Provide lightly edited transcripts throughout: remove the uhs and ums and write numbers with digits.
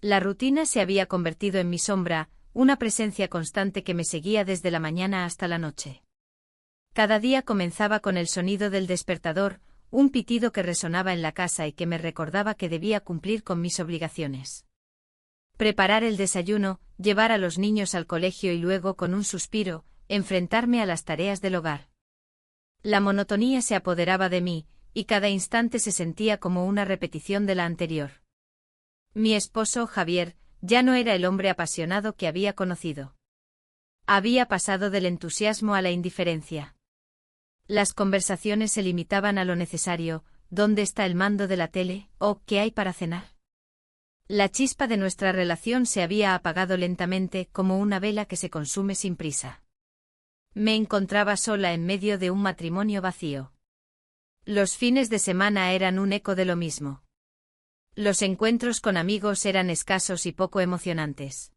La rutina se había convertido en mi sombra, una presencia constante que me seguía desde la mañana hasta la noche. Cada día comenzaba con el sonido del despertador, un pitido que resonaba en la casa y que me recordaba que debía cumplir con mis obligaciones. Preparar el desayuno, llevar a los niños al colegio y luego, con un suspiro, enfrentarme a las tareas del hogar. La monotonía se apoderaba de mí, y cada instante se sentía como una repetición de la anterior. Mi esposo, Javier, ya no era el hombre apasionado que había conocido. Había pasado del entusiasmo a la indiferencia. Las conversaciones se limitaban a lo necesario: ¿dónde está el mando de la tele? ¿O qué hay para cenar? La chispa de nuestra relación se había apagado lentamente, como una vela que se consume sin prisa. Me encontraba sola en medio de un matrimonio vacío. Los fines de semana eran un eco de lo mismo. Los encuentros con amigos eran escasos y poco emocionantes.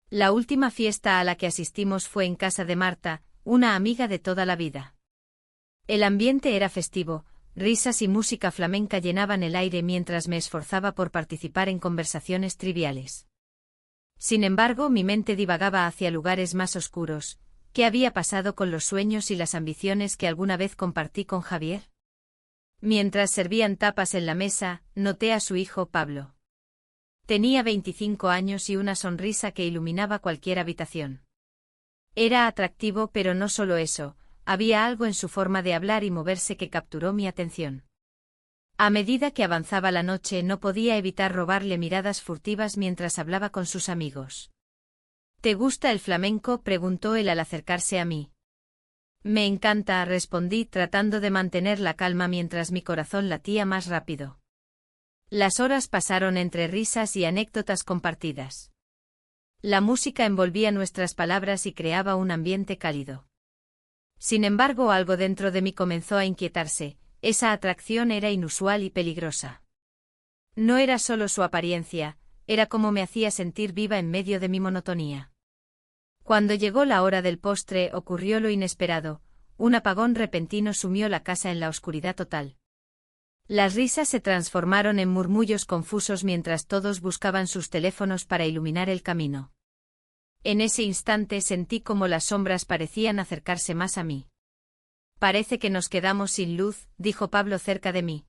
La última fiesta a la que asistimos fue en casa de Marta, una amiga de toda la vida. El ambiente era festivo, risas y música flamenca llenaban el aire mientras me esforzaba por participar en conversaciones triviales. Sin embargo, mi mente divagaba hacia lugares más oscuros. ¿Qué había pasado con los sueños y las ambiciones que alguna vez compartí con Javier? Mientras servían tapas en la mesa, noté a su hijo Pablo. Tenía 25 años y una sonrisa que iluminaba cualquier habitación. Era atractivo, pero no solo eso, había algo en su forma de hablar y moverse que capturó mi atención. A medida que avanzaba la noche no podía evitar robarle miradas furtivas mientras hablaba con sus amigos. ¿Te gusta el flamenco?, preguntó él al acercarse a mí. Me encanta, respondí tratando de mantener la calma mientras mi corazón latía más rápido. Las horas pasaron entre risas y anécdotas compartidas. La música envolvía nuestras palabras y creaba un ambiente cálido. Sin embargo, algo dentro de mí comenzó a inquietarse: esa atracción era inusual y peligrosa. No era solo su apariencia, era como me hacía sentir viva en medio de mi monotonía. Cuando llegó la hora del postre ocurrió lo inesperado: un apagón repentino sumió la casa en la oscuridad total. Las risas se transformaron en murmullos confusos mientras todos buscaban sus teléfonos para iluminar el camino. En ese instante sentí como las sombras parecían acercarse más a mí. «Parece que nos quedamos sin luz», dijo Pablo cerca de mí.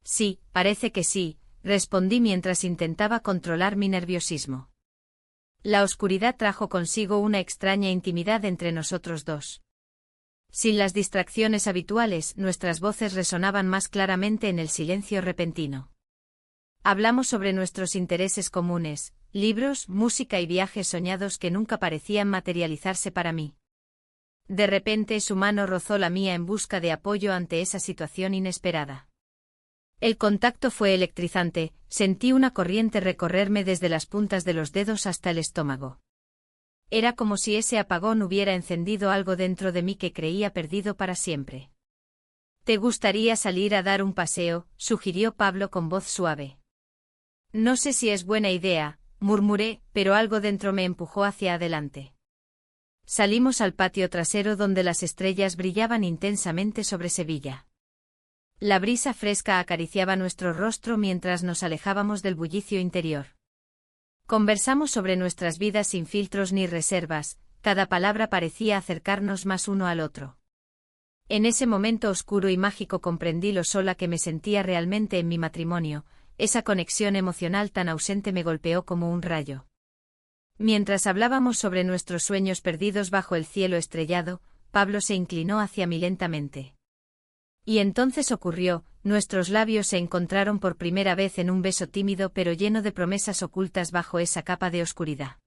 «Sí, parece que sí», respondí mientras intentaba controlar mi nerviosismo. La oscuridad trajo consigo una extraña intimidad entre nosotros dos. Sin las distracciones habituales, nuestras voces resonaban más claramente en el silencio repentino. Hablamos sobre nuestros intereses comunes, libros, música y viajes soñados que nunca parecían materializarse para mí. De repente su mano rozó la mía en busca de apoyo ante esa situación inesperada. El contacto fue electrizante, sentí una corriente recorrerme desde las puntas de los dedos hasta el estómago. Era como si ese apagón hubiera encendido algo dentro de mí que creía perdido para siempre. «¿Te gustaría salir a dar un paseo?», sugirió Pablo con voz suave. «No sé si es buena idea», murmuré, pero algo dentro me empujó hacia adelante. Salimos al patio trasero donde las estrellas brillaban intensamente sobre Sevilla. La brisa fresca acariciaba nuestro rostro mientras nos alejábamos del bullicio interior. Conversamos sobre nuestras vidas sin filtros ni reservas, cada palabra parecía acercarnos más uno al otro. En ese momento oscuro y mágico comprendí lo sola que me sentía realmente en mi matrimonio. Esa conexión emocional tan ausente me golpeó como un rayo. Mientras hablábamos sobre nuestros sueños perdidos bajo el cielo estrellado, Pablo se inclinó hacia mí lentamente. Y entonces ocurrió: nuestros labios se encontraron por primera vez en un beso tímido pero lleno de promesas ocultas bajo esa capa de oscuridad.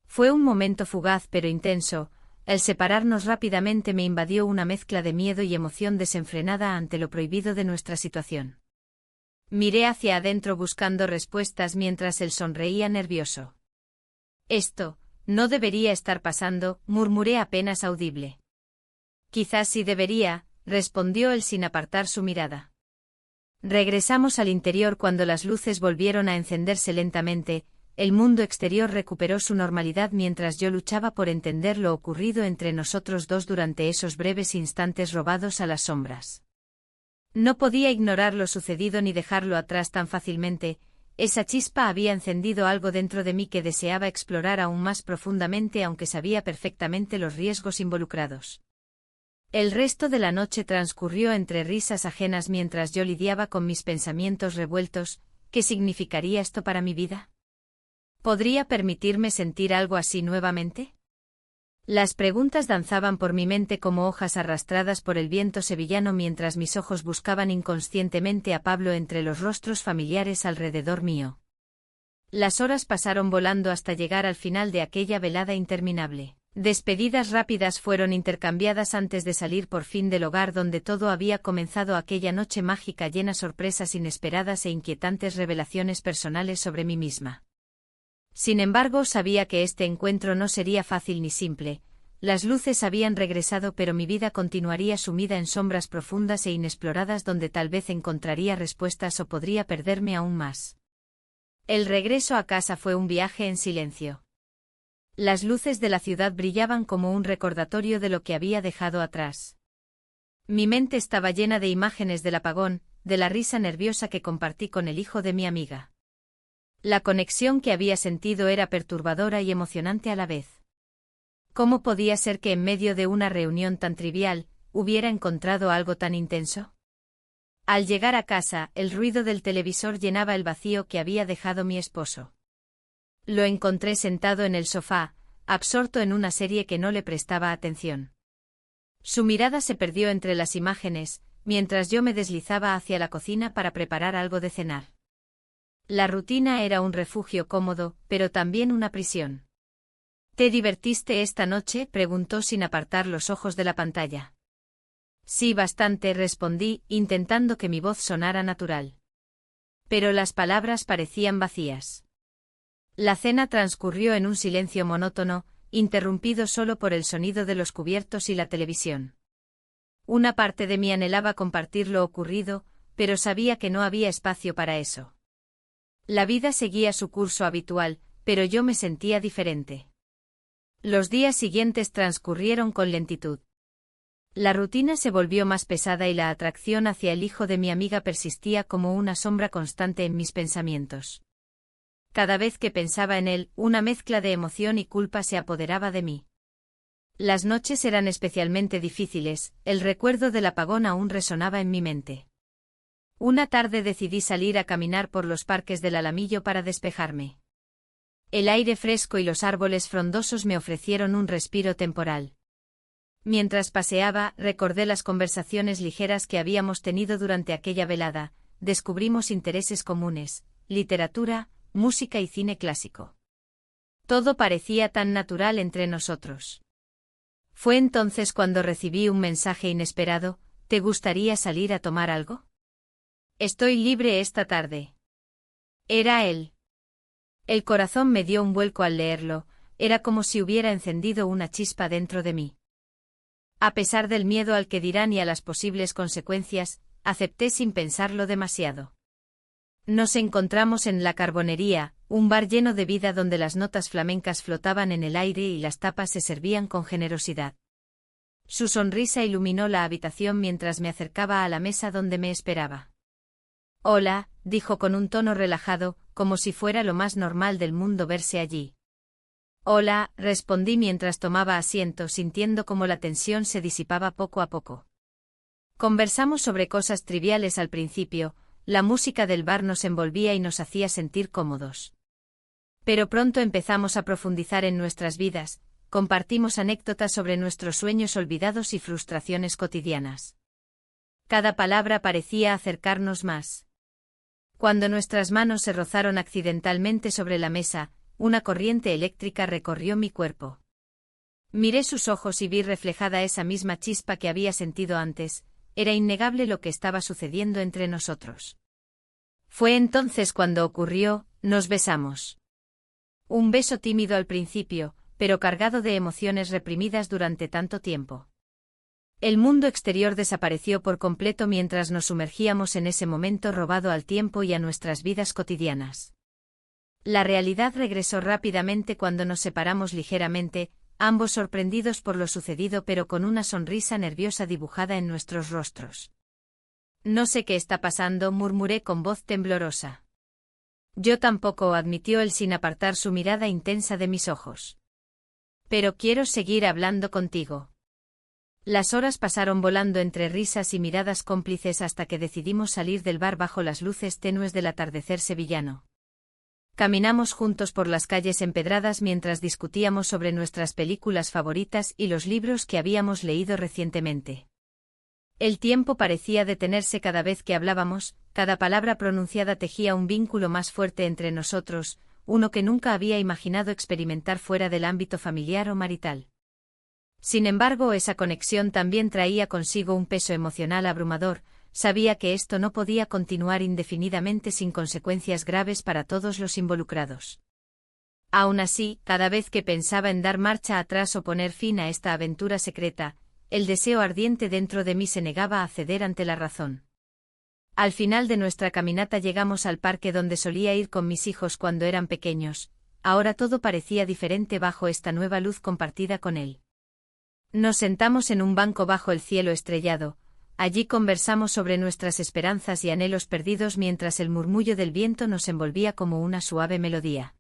Fue un momento fugaz pero intenso. Al separarnos rápidamente me invadió una mezcla de miedo y emoción desenfrenada ante lo prohibido de nuestra situación. Miré hacia adentro buscando respuestas mientras él sonreía nervioso. «Esto no debería estar pasando», murmuré apenas audible. «Quizás sí debería», respondió él sin apartar su mirada. Regresamos al interior cuando las luces volvieron a encenderse lentamente. El mundo exterior recuperó su normalidad mientras yo luchaba por entender lo ocurrido entre nosotros dos durante esos breves instantes robados a las sombras. No podía ignorar lo sucedido ni dejarlo atrás tan fácilmente. esa chispa había encendido algo dentro de mí que deseaba explorar aún más profundamente, aunque sabía perfectamente los riesgos involucrados. El resto de la noche transcurrió entre risas ajenas mientras yo lidiaba con mis pensamientos revueltos. ¿Qué significaría esto para mi vida? ¿Podría permitirme sentir algo así nuevamente? Las preguntas danzaban por mi mente como hojas arrastradas por el viento sevillano mientras mis ojos buscaban inconscientemente a Pablo entre los rostros familiares alrededor mío. Las horas pasaron volando hasta llegar al final de aquella velada interminable. Despedidas rápidas fueron intercambiadas antes de salir por fin del hogar donde todo había comenzado, aquella noche mágica llena de sorpresas inesperadas e inquietantes revelaciones personales sobre mí misma. Sin embargo, sabía que este encuentro no sería fácil ni simple. Las luces habían regresado, pero mi vida continuaría sumida en sombras profundas e inexploradas donde tal vez encontraría respuestas o podría perderme aún más. El regreso a casa fue un viaje en silencio. Las luces de la ciudad brillaban como un recordatorio de lo que había dejado atrás. Mi mente estaba llena de imágenes del apagón, de la risa nerviosa que compartí con el hijo de mi amiga. La conexión que había sentido era perturbadora y emocionante a la vez. ¿Cómo podía ser que en medio de una reunión tan trivial, hubiera encontrado algo tan intenso? Al llegar a casa, el ruido del televisor llenaba el vacío que había dejado mi esposo. Lo encontré sentado en el sofá, absorto en una serie que no le prestaba atención. Su mirada se perdió entre las imágenes, mientras yo me deslizaba hacia la cocina para preparar algo de cenar. La rutina era un refugio cómodo, pero también una prisión. ¿Te divertiste esta noche?, preguntó sin apartar los ojos de la pantalla. Sí, bastante, respondí, intentando que mi voz sonara natural. Pero las palabras parecían vacías. La cena transcurrió en un silencio monótono, interrumpido solo por el sonido de los cubiertos y la televisión. Una parte de mí anhelaba compartir lo ocurrido, pero sabía que no había espacio para eso. La vida seguía su curso habitual, pero yo me sentía diferente. Los días siguientes transcurrieron con lentitud. La rutina se volvió más pesada y la atracción hacia el hijo de mi amiga persistía como una sombra constante en mis pensamientos. Cada vez que pensaba en él, una mezcla de emoción y culpa se apoderaba de mí. Las noches eran especialmente difíciles, el recuerdo del apagón aún resonaba en mi mente. Una tarde decidí salir a caminar por los parques del Alamillo para despejarme. El aire fresco y los árboles frondosos me ofrecieron un respiro temporal. Mientras paseaba, recordé las conversaciones ligeras que habíamos tenido durante aquella velada. Descubrimos intereses comunes: literatura, música y cine clásico. Todo parecía tan natural entre nosotros. Fue entonces cuando recibí un mensaje inesperado: ¿te gustaría salir a tomar algo? Estoy libre esta tarde. Era él. El corazón me dio un vuelco al leerlo, era como si hubiera encendido una chispa dentro de mí. A pesar del miedo al que dirán y a las posibles consecuencias, acepté sin pensarlo demasiado. Nos encontramos en La Carbonería, un bar lleno de vida donde las notas flamencas flotaban en el aire y las tapas se servían con generosidad. Su sonrisa iluminó la habitación mientras me acercaba a la mesa donde me esperaba. Hola, dijo con un tono relajado, como si fuera lo más normal del mundo verse allí. Hola, respondí mientras tomaba asiento, sintiendo cómo la tensión se disipaba poco a poco. Conversamos sobre cosas triviales al principio, la música del bar nos envolvía y nos hacía sentir cómodos. Pero pronto empezamos a profundizar en nuestras vidas, compartimos anécdotas sobre nuestros sueños olvidados y frustraciones cotidianas. Cada palabra parecía acercarnos más. Cuando nuestras manos se rozaron accidentalmente sobre la mesa, una corriente eléctrica recorrió mi cuerpo. Miré sus ojos y vi reflejada esa misma chispa que había sentido antes. Era innegable lo que estaba sucediendo entre nosotros. Fue entonces cuando ocurrió: nos besamos. Un beso tímido al principio, pero cargado de emociones reprimidas durante tanto tiempo. El mundo exterior desapareció por completo mientras nos sumergíamos en ese momento robado al tiempo y a nuestras vidas cotidianas. La realidad regresó rápidamente cuando nos separamos ligeramente, ambos sorprendidos por lo sucedido pero con una sonrisa nerviosa dibujada en nuestros rostros. No sé qué está pasando, murmuré con voz temblorosa. Yo tampoco, admitió él sin apartar su mirada intensa de mis ojos. Pero quiero seguir hablando contigo. Las horas pasaron volando entre risas y miradas cómplices hasta que decidimos salir del bar bajo las luces tenues del atardecer sevillano. Caminamos juntos por las calles empedradas mientras discutíamos sobre nuestras películas favoritas y los libros que habíamos leído recientemente. El tiempo parecía detenerse cada vez que hablábamos, cada palabra pronunciada tejía un vínculo más fuerte entre nosotros, uno que nunca había imaginado experimentar fuera del ámbito familiar o marital. Sin embargo, esa conexión también traía consigo un peso emocional abrumador. Sabía que esto no podía continuar indefinidamente sin consecuencias graves para todos los involucrados. Aún así, cada vez que pensaba en dar marcha atrás o poner fin a esta aventura secreta, el deseo ardiente dentro de mí se negaba a ceder ante la razón. Al final de nuestra caminata llegamos al parque donde solía ir con mis hijos cuando eran pequeños. Ahora todo parecía diferente bajo esta nueva luz compartida con él. Nos sentamos en un banco bajo el cielo estrellado. Allí conversamos sobre nuestras esperanzas y anhelos perdidos mientras el murmullo del viento nos envolvía como una suave melodía.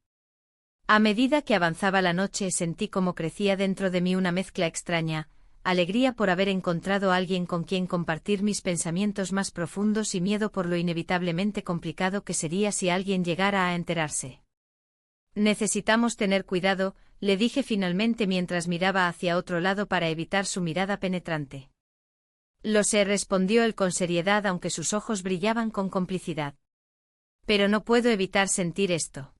A medida que avanzaba la noche sentí cómo crecía dentro de mí una mezcla extraña, alegría por haber encontrado a alguien con quien compartir mis pensamientos más profundos y miedo por lo inevitablemente complicado que sería si alguien llegara a enterarse. Necesitamos tener cuidado, le dije finalmente mientras miraba hacia otro lado para evitar su mirada penetrante. Lo sé, respondió él con seriedad aunque sus ojos brillaban con complicidad. Pero no puedo evitar sentir esto.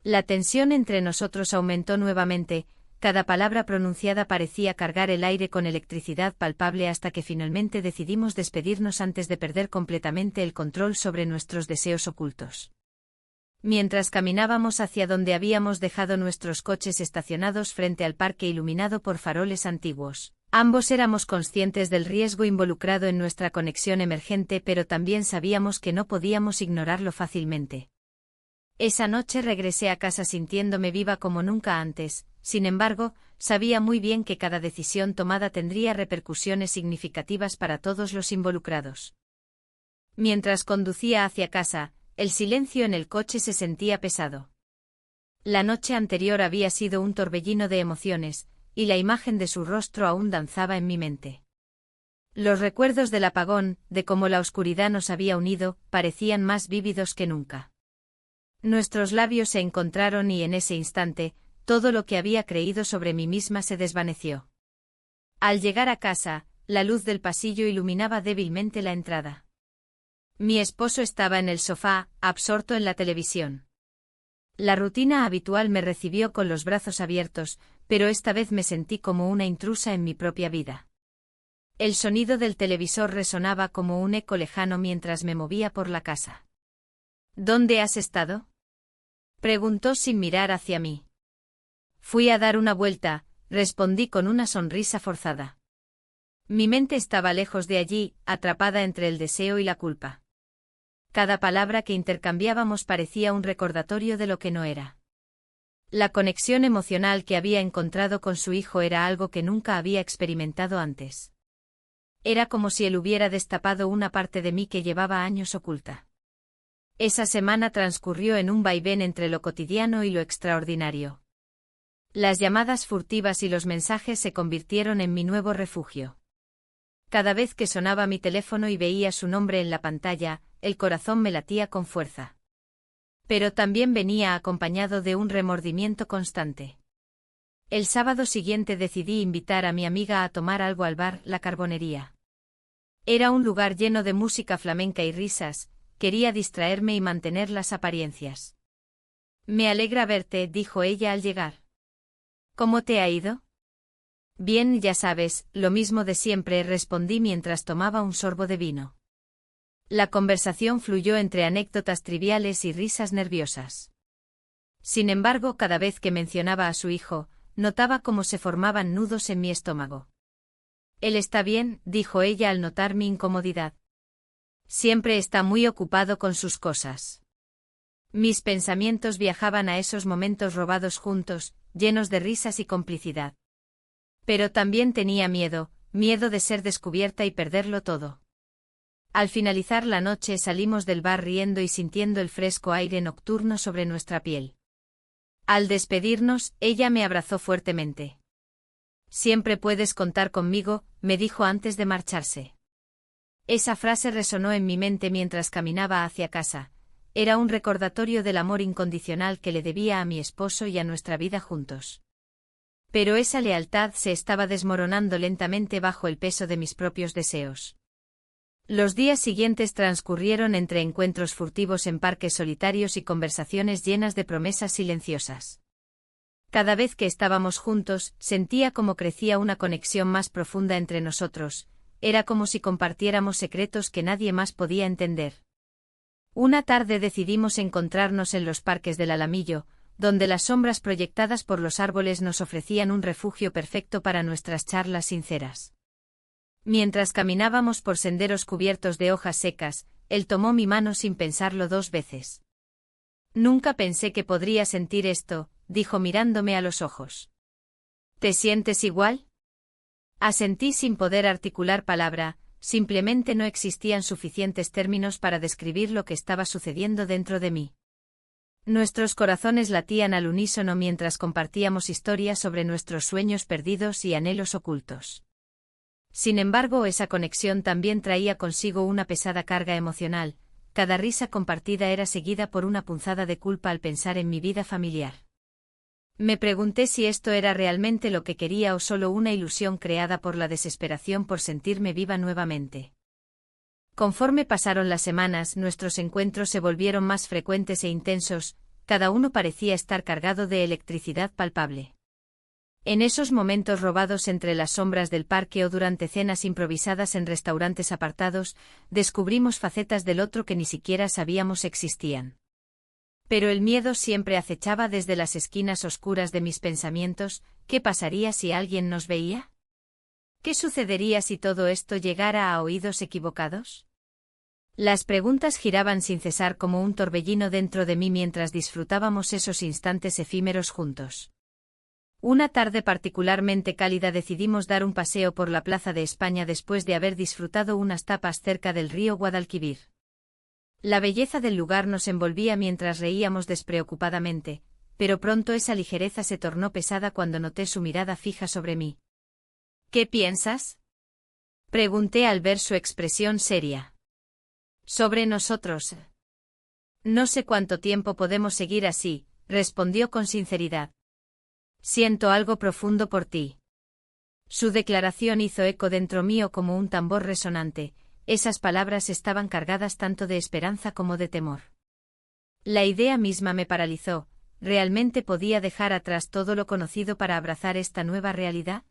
La tensión entre nosotros aumentó nuevamente, cada palabra pronunciada parecía cargar el aire con electricidad palpable hasta que finalmente decidimos despedirnos antes de perder completamente el control sobre nuestros deseos ocultos. Mientras caminábamos hacia donde habíamos dejado nuestros coches estacionados frente al parque iluminado por faroles antiguos, ambos éramos conscientes del riesgo involucrado en nuestra conexión emergente, pero también sabíamos que no podíamos ignorarlo fácilmente. Esa noche regresé a casa sintiéndome viva como nunca antes. Sin embargo, sabía muy bien que cada decisión tomada tendría repercusiones significativas para todos los involucrados. Mientras conducía hacia casa, el silencio en el coche se sentía pesado. La noche anterior había sido un torbellino de emociones, y la imagen de su rostro aún danzaba en mi mente. Los recuerdos del apagón, de cómo la oscuridad nos había unido, parecían más vívidos que nunca. Nuestros labios se encontraron y en ese instante, todo lo que había creído sobre mí misma se desvaneció. Al llegar a casa, la luz del pasillo iluminaba débilmente la entrada. Mi esposo estaba en el sofá, absorto en la televisión. La rutina habitual me recibió con los brazos abiertos, pero esta vez me sentí como una intrusa en mi propia vida. El sonido del televisor resonaba como un eco lejano mientras me movía por la casa. ¿Dónde has estado?, preguntó sin mirar hacia mí. Fui a dar una vuelta, respondí con una sonrisa forzada. Mi mente estaba lejos de allí, atrapada entre el deseo y la culpa. Cada palabra que intercambiábamos parecía un recordatorio de lo que no era. La conexión emocional que había encontrado con su hijo era algo que nunca había experimentado antes. Era como si él hubiera destapado una parte de mí que llevaba años oculta. Esa semana transcurrió en un vaivén entre lo cotidiano y lo extraordinario. Las llamadas furtivas y los mensajes se convirtieron en mi nuevo refugio. Cada vez que sonaba mi teléfono y veía su nombre en la pantalla, el corazón me latía con fuerza. Pero también venía acompañado de un remordimiento constante. El sábado siguiente decidí invitar a mi amiga a tomar algo al bar La Carbonería. Era un lugar lleno de música flamenca y risas. Quería distraerme y mantener las apariencias. Me alegra verte, dijo ella al llegar. ¿Cómo te ha ido? Bien, ya sabes, lo mismo de siempre, respondí mientras tomaba un sorbo de vino. La conversación fluyó entre anécdotas triviales y risas nerviosas. Sin embargo, cada vez que mencionaba a su hijo, notaba cómo se formaban nudos en mi estómago. Él está bien, dijo ella al notar mi incomodidad. Siempre está muy ocupado con sus cosas. Mis pensamientos viajaban a esos momentos robados juntos, llenos de risas y complicidad. Pero también tenía miedo de ser descubierta y perderlo todo. Al finalizar la noche salimos del bar riendo y sintiendo el fresco aire nocturno sobre nuestra piel. Al despedirnos, ella me abrazó fuertemente. «Siempre puedes contar conmigo», me dijo antes de marcharse. Esa frase resonó en mi mente mientras caminaba hacia casa. Era un recordatorio del amor incondicional que le debía a mi esposo y a nuestra vida juntos. Pero esa lealtad se estaba desmoronando lentamente bajo el peso de mis propios deseos. Los días siguientes transcurrieron entre encuentros furtivos en parques solitarios y conversaciones llenas de promesas silenciosas. Cada vez que estábamos juntos, sentía como crecía una conexión más profunda entre nosotros. Era como si compartiéramos secretos que nadie más podía entender. Una tarde decidimos encontrarnos en los parques del Alamillo, donde las sombras proyectadas por los árboles nos ofrecían un refugio perfecto para nuestras charlas sinceras. Mientras caminábamos por senderos cubiertos de hojas secas, él tomó mi mano sin pensarlo 2 veces. «Nunca pensé que podría sentir esto», dijo mirándome a los ojos. «¿Te sientes igual?» Asentí sin poder articular palabra, simplemente no existían suficientes términos para describir lo que estaba sucediendo dentro de mí. Nuestros corazones latían al unísono mientras compartíamos historias sobre nuestros sueños perdidos y anhelos ocultos. Sin embargo, esa conexión también traía consigo una pesada carga emocional. Cada risa compartida era seguida por una punzada de culpa al pensar en mi vida familiar. Me pregunté si esto era realmente lo que quería o solo una ilusión creada por la desesperación por sentirme viva nuevamente. Conforme pasaron las semanas, nuestros encuentros se volvieron más frecuentes e intensos, cada uno parecía estar cargado de electricidad palpable. En esos momentos robados entre las sombras del parque o durante cenas improvisadas en restaurantes apartados, descubrimos facetas del otro que ni siquiera sabíamos existían. Pero el miedo siempre acechaba desde las esquinas oscuras de mis pensamientos. ¿Qué pasaría si alguien nos veía? ¿Qué sucedería si todo esto llegara a oídos equivocados? Las preguntas giraban sin cesar como un torbellino dentro de mí mientras disfrutábamos esos instantes efímeros juntos. Una tarde particularmente cálida decidimos dar un paseo por la Plaza de España después de haber disfrutado unas tapas cerca del río Guadalquivir. La belleza del lugar nos envolvía mientras reíamos despreocupadamente, pero pronto esa ligereza se tornó pesada cuando noté su mirada fija sobre mí. «¿Qué piensas?», pregunté al ver su expresión seria. «Sobre nosotros». «No sé cuánto tiempo podemos seguir así», respondió con sinceridad. «Siento algo profundo por ti». Su declaración hizo eco dentro mío como un tambor resonante. Esas palabras estaban cargadas tanto de esperanza como de temor. La idea misma me paralizó. ¿Realmente podía dejar atrás todo lo conocido para abrazar esta nueva realidad?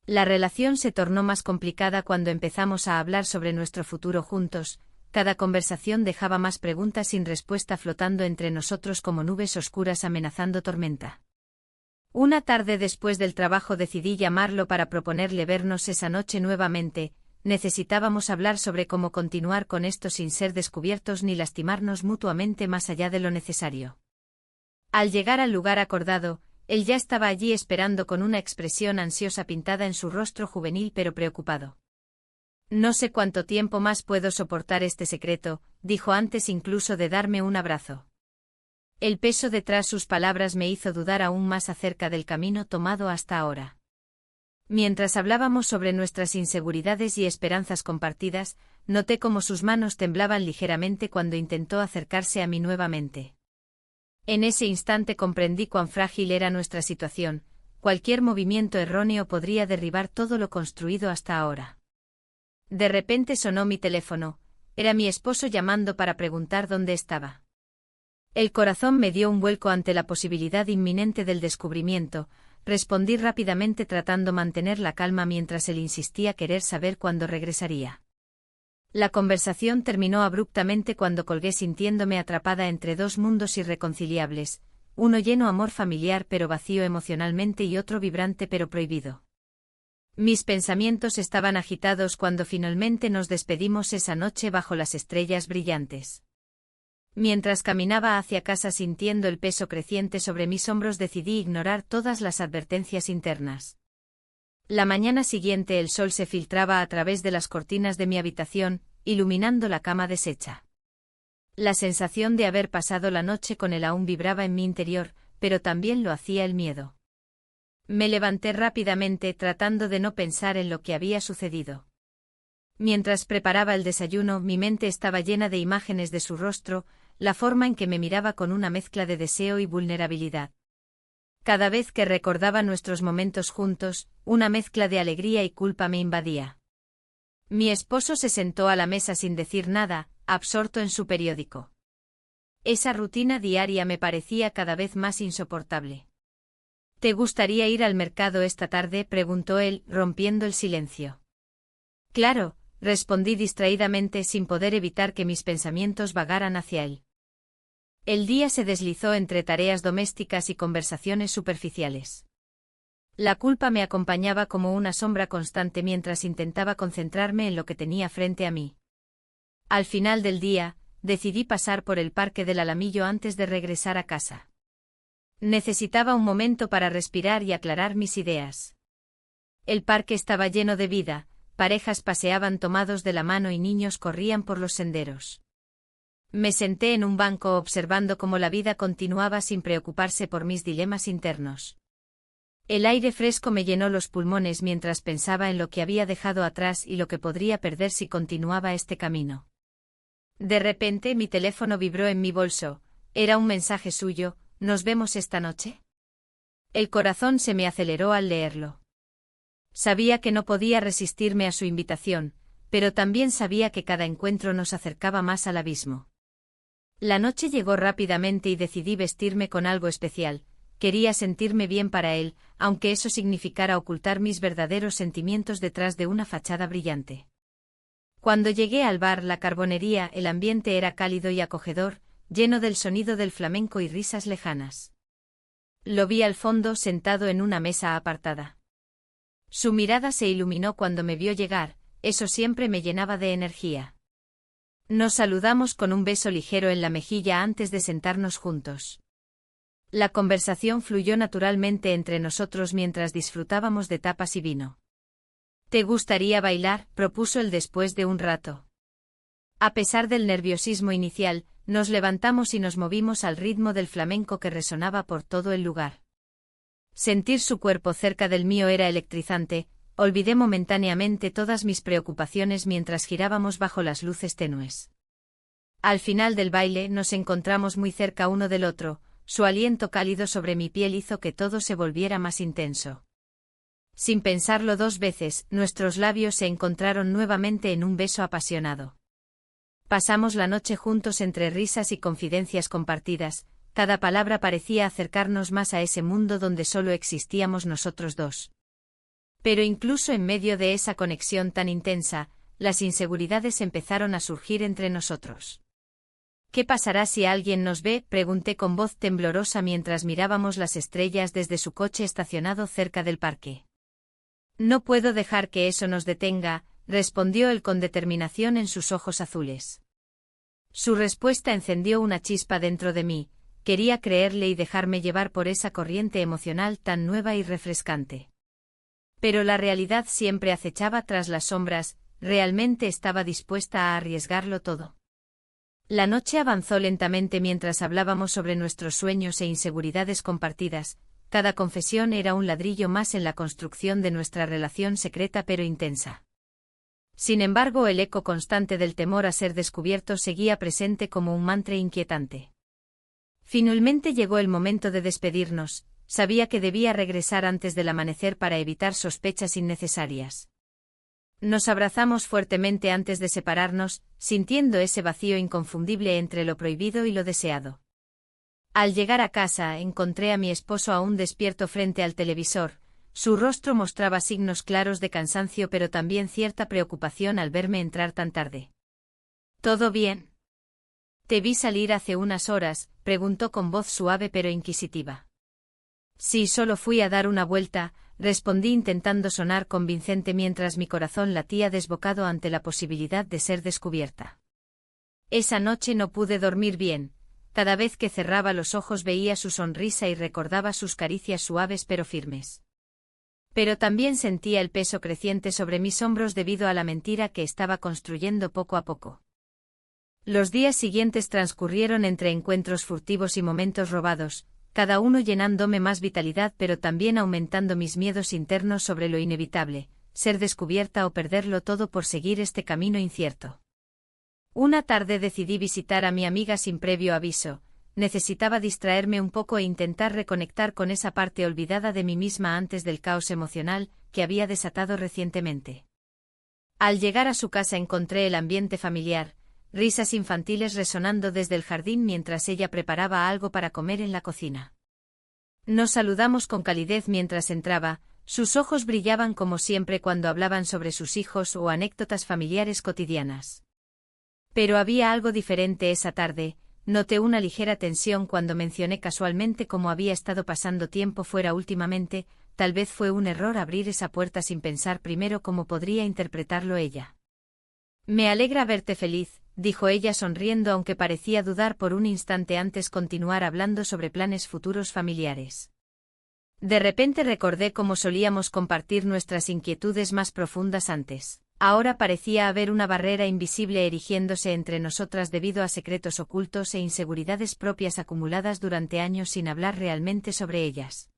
La relación se tornó más complicada cuando empezamos a hablar sobre nuestro futuro juntos. Cada conversación dejaba más preguntas sin respuesta flotando entre nosotros como nubes oscuras amenazando tormenta. Una tarde después del trabajo decidí llamarlo para proponerle vernos esa noche nuevamente. Necesitábamos hablar sobre cómo continuar con esto sin ser descubiertos ni lastimarnos mutuamente más allá de lo necesario. Al llegar al lugar acordado, él ya estaba allí esperando con una expresión ansiosa pintada en su rostro juvenil pero preocupado. «No sé cuánto tiempo más puedo soportar este secreto», dijo antes incluso de darme un abrazo. El peso detrás sus palabras me hizo dudar aún más acerca del camino tomado hasta ahora. Mientras hablábamos sobre nuestras inseguridades y esperanzas compartidas, noté cómo sus manos temblaban ligeramente cuando intentó acercarse a mí nuevamente. En ese instante comprendí cuán frágil era nuestra situación. Cualquier movimiento erróneo podría derribar todo lo construido hasta ahora. De repente sonó mi teléfono. Era mi esposo llamando para preguntar dónde estaba. El corazón me dio un vuelco ante la posibilidad inminente del descubrimiento. Respondí rápidamente tratando mantener la calma mientras él insistía querer saber cuándo regresaría. La conversación terminó abruptamente cuando colgué sintiéndome atrapada entre 2 mundos irreconciliables, uno lleno de amor familiar pero vacío emocionalmente y otro vibrante pero prohibido. Mis pensamientos estaban agitados cuando finalmente nos despedimos esa noche bajo las estrellas brillantes. Mientras caminaba hacia casa sintiendo el peso creciente sobre mis hombros decidí ignorar todas las advertencias internas. La mañana siguiente el sol se filtraba a través de las cortinas de mi habitación, iluminando la cama deshecha. La sensación de haber pasado la noche con él aún vibraba en mi interior, pero también lo hacía el miedo. Me levanté rápidamente tratando de no pensar en lo que había sucedido. Mientras preparaba el desayuno, mi mente estaba llena de imágenes de su rostro, la forma en que me miraba con una mezcla de deseo y vulnerabilidad. Cada vez que recordaba nuestros momentos juntos, una mezcla de alegría y culpa me invadía. Mi esposo se sentó a la mesa sin decir nada, absorto en su periódico. Esa rutina diaria me parecía cada vez más insoportable. ¿Te gustaría ir al mercado esta tarde?, preguntó él, rompiendo el silencio. Claro, respondí distraídamente sin poder evitar que mis pensamientos vagaran hacia él. El día se deslizó entre tareas domésticas y conversaciones superficiales. La culpa me acompañaba como una sombra constante mientras intentaba concentrarme en lo que tenía frente a mí. Al final del día, decidí pasar por el Parque del Alamillo antes de regresar a casa. Necesitaba un momento para respirar y aclarar mis ideas. El parque estaba lleno de vida, parejas paseaban tomados de la mano y niños corrían por los senderos. Me senté en un banco observando cómo la vida continuaba sin preocuparse por mis dilemas internos. El aire fresco me llenó los pulmones mientras pensaba en lo que había dejado atrás y lo que podría perder si continuaba este camino. De repente mi teléfono vibró en mi bolso, era un mensaje suyo: ¿nos vemos esta noche? El corazón se me aceleró al leerlo. Sabía que no podía resistirme a su invitación, pero también sabía que cada encuentro nos acercaba más al abismo. La noche llegó rápidamente y decidí vestirme con algo especial. Quería sentirme bien para él, aunque eso significara ocultar mis verdaderos sentimientos detrás de una fachada brillante. Cuando llegué al bar La Carbonería, el ambiente era cálido y acogedor, lleno del sonido del flamenco y risas lejanas. Lo vi al fondo sentado en una mesa apartada. Su mirada se iluminó cuando me vio llegar, eso siempre me llenaba de energía. Nos saludamos con un beso ligero en la mejilla antes de sentarnos juntos. La conversación fluyó naturalmente entre nosotros mientras disfrutábamos de tapas y vino. ¿Te gustaría bailar?, propuso él después de un rato. A pesar del nerviosismo inicial, nos levantamos y nos movimos al ritmo del flamenco que resonaba por todo el lugar. Sentir su cuerpo cerca del mío era electrizante, olvidé momentáneamente todas mis preocupaciones mientras girábamos bajo las luces tenues. Al final del baile nos encontramos muy cerca uno del otro, su aliento cálido sobre mi piel hizo que todo se volviera más intenso. Sin pensarlo dos veces, nuestros labios se encontraron nuevamente en un beso apasionado. Pasamos la noche juntos entre risas y confidencias compartidas, cada palabra parecía acercarnos más a ese mundo donde solo existíamos nosotros dos. Pero incluso en medio de esa conexión tan intensa, las inseguridades empezaron a surgir entre nosotros. ¿Qué pasará si alguien nos ve?, pregunté con voz temblorosa mientras mirábamos las estrellas desde su coche estacionado cerca del parque. No puedo dejar que eso nos detenga, respondió él con determinación en sus ojos azules. Su respuesta encendió una chispa dentro de mí, quería creerle y dejarme llevar por esa corriente emocional tan nueva y refrescante. Pero la realidad siempre acechaba tras las sombras, realmente estaba dispuesta a arriesgarlo todo. La noche avanzó lentamente mientras hablábamos sobre nuestros sueños e inseguridades compartidas, cada confesión era un ladrillo más en la construcción de nuestra relación secreta pero intensa. Sin embargo, el eco constante del temor a ser descubierto seguía presente como un mantra inquietante. Finalmente llegó el momento de despedirnos, sabía que debía regresar antes del amanecer para evitar sospechas innecesarias. Nos abrazamos fuertemente antes de separarnos, sintiendo ese vacío inconfundible entre lo prohibido y lo deseado. Al llegar a casa encontré a mi esposo aún despierto frente al televisor, su rostro mostraba signos claros de cansancio pero también cierta preocupación al verme entrar tan tarde. ¿Todo bien? Te vi salir hace unas horas, preguntó con voz suave pero inquisitiva. Sí, solo fui a dar una vuelta, respondí intentando sonar convincente mientras mi corazón latía desbocado ante la posibilidad de ser descubierta. Esa noche no pude dormir bien, cada vez que cerraba los ojos veía su sonrisa y recordaba sus caricias suaves pero firmes. Pero también sentía el peso creciente sobre mis hombros debido a la mentira que estaba construyendo poco a poco. Los días siguientes transcurrieron entre encuentros furtivos y momentos robados, cada uno llenándome más vitalidad pero también aumentando mis miedos internos sobre lo inevitable, ser descubierta o perderlo todo por seguir este camino incierto. Una tarde decidí visitar a mi amiga sin previo aviso. Necesitaba distraerme un poco e intentar reconectar con esa parte olvidada de mí misma antes del caos emocional que había desatado recientemente. Al llegar a su casa encontré el ambiente familiar, risas infantiles resonando desde el jardín mientras ella preparaba algo para comer en la cocina. Nos saludamos con calidez mientras entraba, sus ojos brillaban como siempre cuando hablaban sobre sus hijos o anécdotas familiares cotidianas. Pero había algo diferente esa tarde. Noté una ligera tensión cuando mencioné casualmente cómo había estado pasando tiempo fuera últimamente. Tal vez fue un error abrir esa puerta sin pensar primero cómo podría interpretarlo ella. Me alegra verte feliz, dijo ella sonriendo aunque parecía dudar por un instante antes continuar hablando sobre planes futuros familiares. De repente recordé cómo solíamos compartir nuestras inquietudes más profundas antes. Ahora parecía haber una barrera invisible erigiéndose entre nosotras debido a secretos ocultos e inseguridades propias acumuladas durante años sin hablar realmente sobre ellas.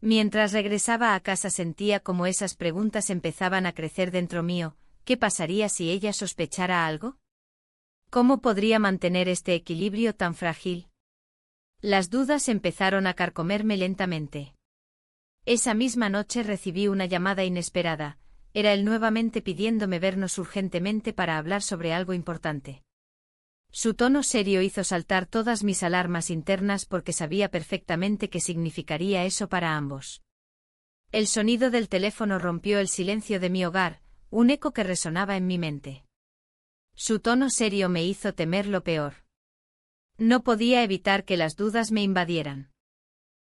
Mientras regresaba a casa sentía como esas preguntas empezaban a crecer dentro mío. ¿Qué pasaría si ella sospechara algo? ¿Cómo podría mantener este equilibrio tan frágil? Las dudas empezaron a carcomerme lentamente. Esa misma noche recibí una llamada inesperada. Era él nuevamente pidiéndome vernos urgentemente para hablar sobre algo importante. Su tono serio hizo saltar todas mis alarmas internas porque sabía perfectamente qué significaría eso para ambos. El sonido del teléfono rompió el silencio de mi hogar, un eco que resonaba en mi mente. Su tono serio me hizo temer lo peor. No podía evitar que las dudas me invadieran.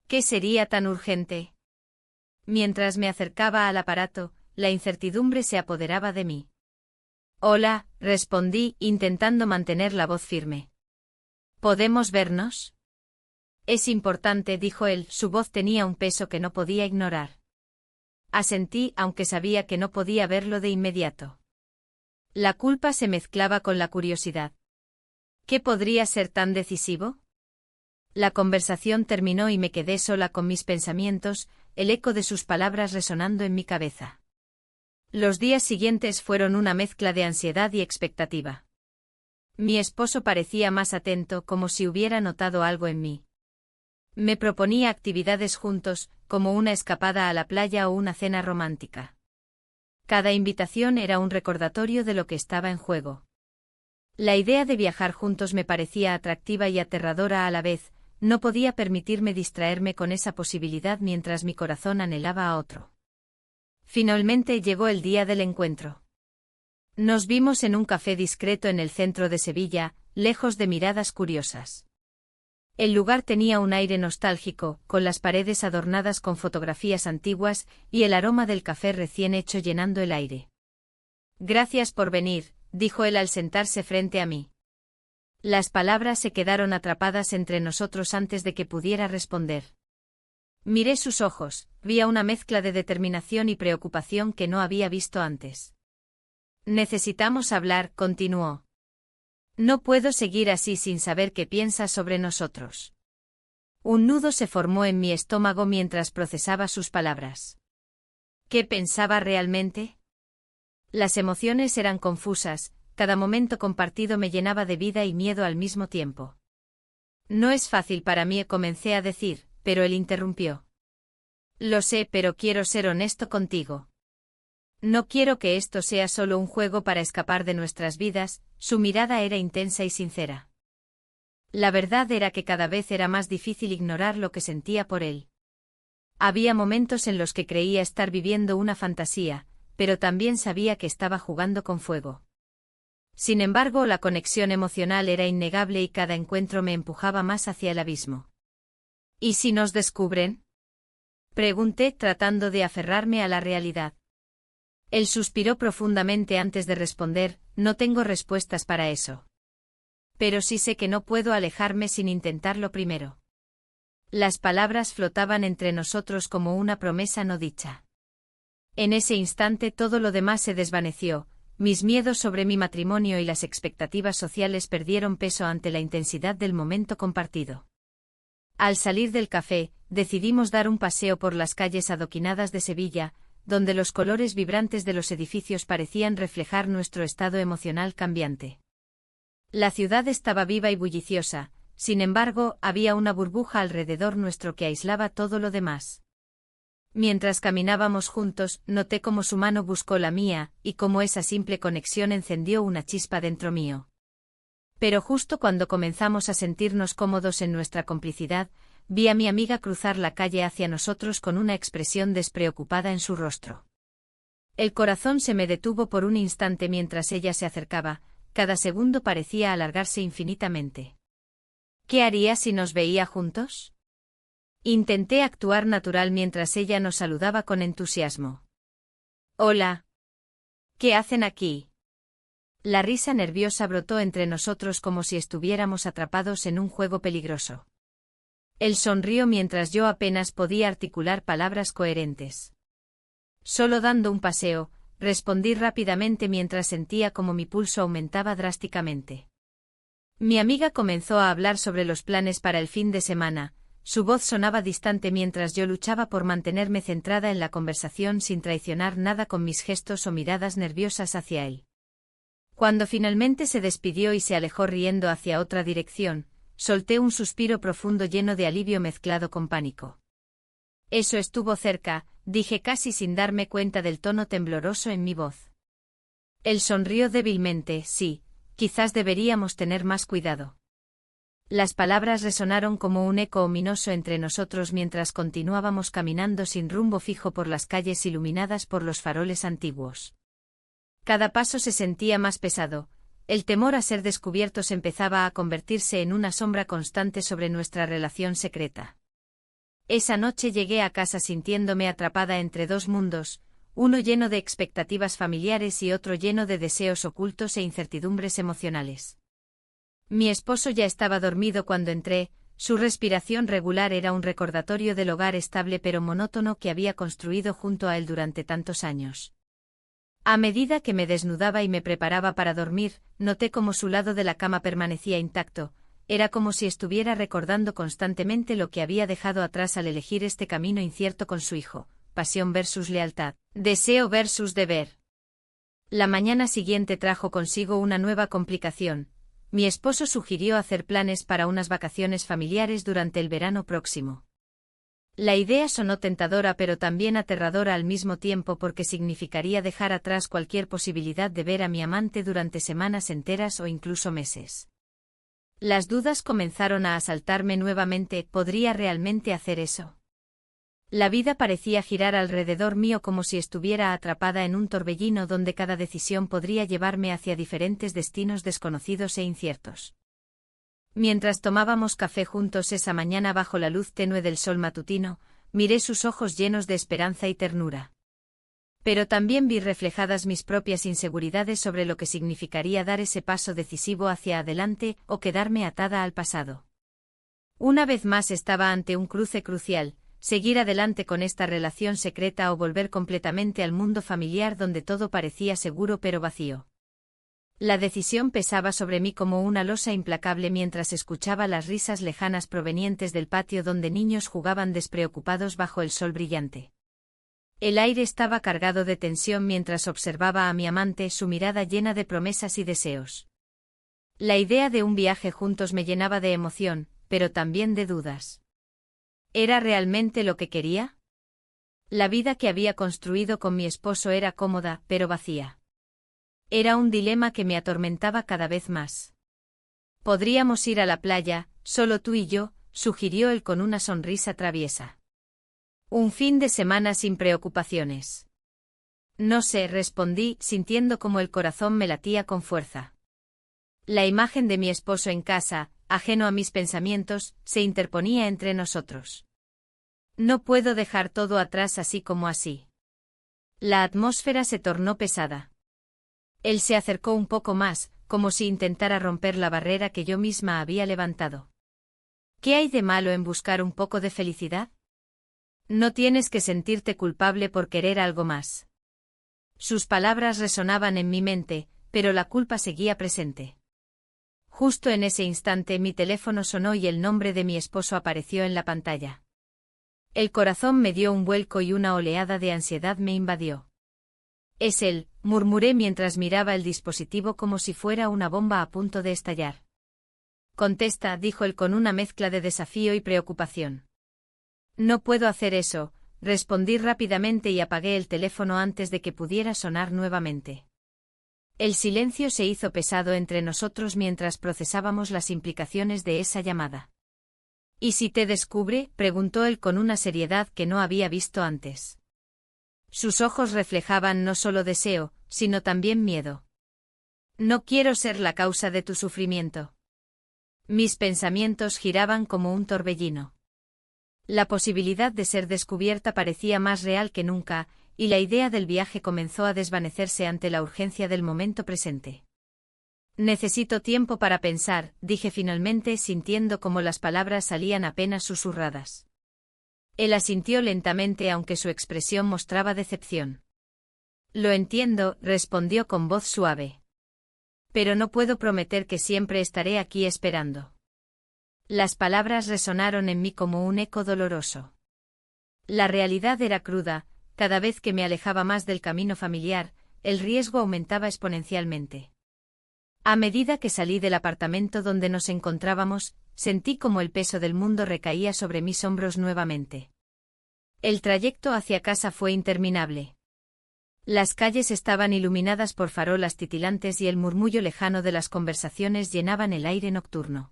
¿Qué sería tan urgente? Mientras me acercaba al aparato, la incertidumbre se apoderaba de mí. Hola, respondí, intentando mantener la voz firme. ¿Podemos vernos? Es importante, dijo él, su voz tenía un peso que no podía ignorar. Asentí, aunque sabía que no podía verlo de inmediato. La culpa se mezclaba con la curiosidad. ¿Qué podría ser tan decisivo? La conversación terminó y me quedé sola con mis pensamientos, el eco de sus palabras resonando en mi cabeza. Los días siguientes fueron una mezcla de ansiedad y expectativa. Mi esposo parecía más atento, como si hubiera notado algo en mí. Me proponía actividades juntos, como una escapada a la playa o una cena romántica. Cada invitación era un recordatorio de lo que estaba en juego. La idea de viajar juntos me parecía atractiva y aterradora a la vez. No podía permitirme distraerme con esa posibilidad mientras mi corazón anhelaba a otro. Finalmente llegó el día del encuentro. Nos vimos en un café discreto en el centro de Sevilla, lejos de miradas curiosas. El lugar tenía un aire nostálgico, con las paredes adornadas con fotografías antiguas y el aroma del café recién hecho llenando el aire. Gracias por venir, dijo él al sentarse frente a mí. Las palabras se quedaron atrapadas entre nosotros antes de que pudiera responder. Miré sus ojos, vi una mezcla de determinación y preocupación que no había visto antes. Necesitamos hablar, continuó. No puedo seguir así sin saber qué piensas sobre nosotros. Un nudo se formó en mi estómago mientras procesaba sus palabras. ¿Qué pensaba realmente? Las emociones eran confusas, cada momento compartido me llenaba de vida y miedo al mismo tiempo. No es fácil para mí, comencé a decir, pero él interrumpió. Lo sé, pero quiero ser honesto contigo. No quiero que esto sea solo un juego para escapar de nuestras vidas. Su mirada era intensa y sincera. La verdad era que cada vez era más difícil ignorar lo que sentía por él. Había momentos en los que creía estar viviendo una fantasía, pero también sabía que estaba jugando con fuego. Sin embargo, la conexión emocional era innegable y cada encuentro me empujaba más hacia el abismo. ¿Y si nos descubren? Pregunté, tratando de aferrarme a la realidad. Él suspiró profundamente antes de responder, no tengo respuestas para eso. Pero sí sé que no puedo alejarme sin intentarlo primero. Las palabras flotaban entre nosotros como una promesa no dicha. En ese instante todo lo demás se desvaneció, mis miedos sobre mi matrimonio y las expectativas sociales perdieron peso ante la intensidad del momento compartido. Al salir del café, decidimos dar un paseo por las calles adoquinadas de Sevilla, donde los colores vibrantes de los edificios parecían reflejar nuestro estado emocional cambiante. La ciudad estaba viva y bulliciosa, sin embargo, había una burbuja alrededor nuestro que aislaba todo lo demás. Mientras caminábamos juntos, noté cómo su mano buscó la mía, y cómo esa simple conexión encendió una chispa dentro mío. Pero justo cuando comenzamos a sentirnos cómodos en nuestra complicidad, vi a mi amiga cruzar la calle hacia nosotros con una expresión despreocupada en su rostro. El corazón se me detuvo por un instante mientras ella se acercaba, cada segundo parecía alargarse infinitamente. ¿Qué haría si nos veía juntos? Intenté actuar natural mientras ella nos saludaba con entusiasmo. Hola. ¿Qué hacen aquí? La risa nerviosa brotó entre nosotros como si estuviéramos atrapados en un juego peligroso. Él sonrió mientras yo apenas podía articular palabras coherentes. Solo dando un paseo, respondí rápidamente mientras sentía como mi pulso aumentaba drásticamente. Mi amiga comenzó a hablar sobre los planes para el fin de semana. Su voz sonaba distante mientras yo luchaba por mantenerme centrada en la conversación sin traicionar nada con mis gestos o miradas nerviosas hacia él. Cuando finalmente se despidió y se alejó riendo hacia otra dirección, solté un suspiro profundo lleno de alivio mezclado con pánico. Eso estuvo cerca, dije casi sin darme cuenta del tono tembloroso en mi voz. Él sonrió débilmente, sí, quizás deberíamos tener más cuidado. Las palabras resonaron como un eco ominoso entre nosotros mientras continuábamos caminando sin rumbo fijo por las calles iluminadas por los faroles antiguos. Cada paso se sentía más pesado, el temor a ser descubiertos empezaba a convertirse en una sombra constante sobre nuestra relación secreta. Esa noche llegué a casa sintiéndome atrapada entre dos mundos, uno lleno de expectativas familiares y otro lleno de deseos ocultos e incertidumbres emocionales. Mi esposo ya estaba dormido cuando entré, su respiración regular era un recordatorio del hogar estable pero monótono que había construido junto a él durante tantos años. A medida que me desnudaba y me preparaba para dormir, noté cómo su lado de la cama permanecía intacto, era como si estuviera recordando constantemente lo que había dejado atrás al elegir este camino incierto con su hijo, pasión versus lealtad, deseo versus deber. La mañana siguiente trajo consigo una nueva complicación. Mi esposo sugirió hacer planes para unas vacaciones familiares durante el verano próximo. La idea sonó tentadora pero también aterradora al mismo tiempo porque significaría dejar atrás cualquier posibilidad de ver a mi amante durante semanas enteras o incluso meses. Las dudas comenzaron a asaltarme nuevamente, ¿podría realmente hacer eso? La vida parecía girar alrededor mío como si estuviera atrapada en un torbellino donde cada decisión podría llevarme hacia diferentes destinos desconocidos e inciertos. Mientras tomábamos café juntos esa mañana bajo la luz tenue del sol matutino, miré sus ojos llenos de esperanza y ternura. Pero también vi reflejadas mis propias inseguridades sobre lo que significaría dar ese paso decisivo hacia adelante o quedarme atada al pasado. Una vez más estaba ante un cruce crucial. Seguir adelante con esta relación secreta o volver completamente al mundo familiar donde todo parecía seguro pero vacío. La decisión pesaba sobre mí como una losa implacable mientras escuchaba las risas lejanas provenientes del patio donde niños jugaban despreocupados bajo el sol brillante. El aire estaba cargado de tensión mientras observaba a mi amante, su mirada llena de promesas y deseos. La idea de un viaje juntos me llenaba de emoción, pero también de dudas. ¿Era realmente lo que quería? La vida que había construido con mi esposo era cómoda, pero vacía. Era un dilema que me atormentaba cada vez más. Podríamos ir a la playa, solo tú y yo, sugirió él con una sonrisa traviesa. Un fin de semana sin preocupaciones. No sé, respondí, sintiendo como el corazón me latía con fuerza. La imagen de mi esposo en casa, ajeno a mis pensamientos, se interponía entre nosotros. No puedo dejar todo atrás así como así. La atmósfera se tornó pesada. Él se acercó un poco más, como si intentara romper la barrera que yo misma había levantado. ¿Qué hay de malo en buscar un poco de felicidad? No tienes que sentirte culpable por querer algo más. Sus palabras resonaban en mi mente, pero la culpa seguía presente. Justo en ese instante mi teléfono sonó y el nombre de mi esposo apareció en la pantalla. El corazón me dio un vuelco y una oleada de ansiedad me invadió. Es él, murmuré mientras miraba el dispositivo como si fuera una bomba a punto de estallar. Contesta, dijo él con una mezcla de desafío y preocupación. No puedo hacer eso, respondí rápidamente y apagué el teléfono antes de que pudiera sonar nuevamente. El silencio se hizo pesado entre nosotros mientras procesábamos las implicaciones de esa llamada. ¿Y si te descubre?, preguntó él con una seriedad que no había visto antes. Sus ojos reflejaban no solo deseo, sino también miedo. No quiero ser la causa de tu sufrimiento. Mis pensamientos giraban como un torbellino. La posibilidad de ser descubierta parecía más real que nunca, y la idea del viaje comenzó a desvanecerse ante la urgencia del momento presente. Necesito tiempo para pensar, dije finalmente sintiendo como las palabras salían apenas susurradas. Él asintió lentamente aunque su expresión mostraba decepción. Lo entiendo, respondió con voz suave. Pero no puedo prometer que siempre estaré aquí esperando. Las palabras resonaron en mí como un eco doloroso. La realidad era cruda, cada vez que me alejaba más del camino familiar, el riesgo aumentaba exponencialmente. A medida que salí del apartamento donde nos encontrábamos, sentí como el peso del mundo recaía sobre mis hombros nuevamente. El trayecto hacia casa fue interminable. Las calles estaban iluminadas por farolas titilantes y el murmullo lejano de las conversaciones llenaban el aire nocturno.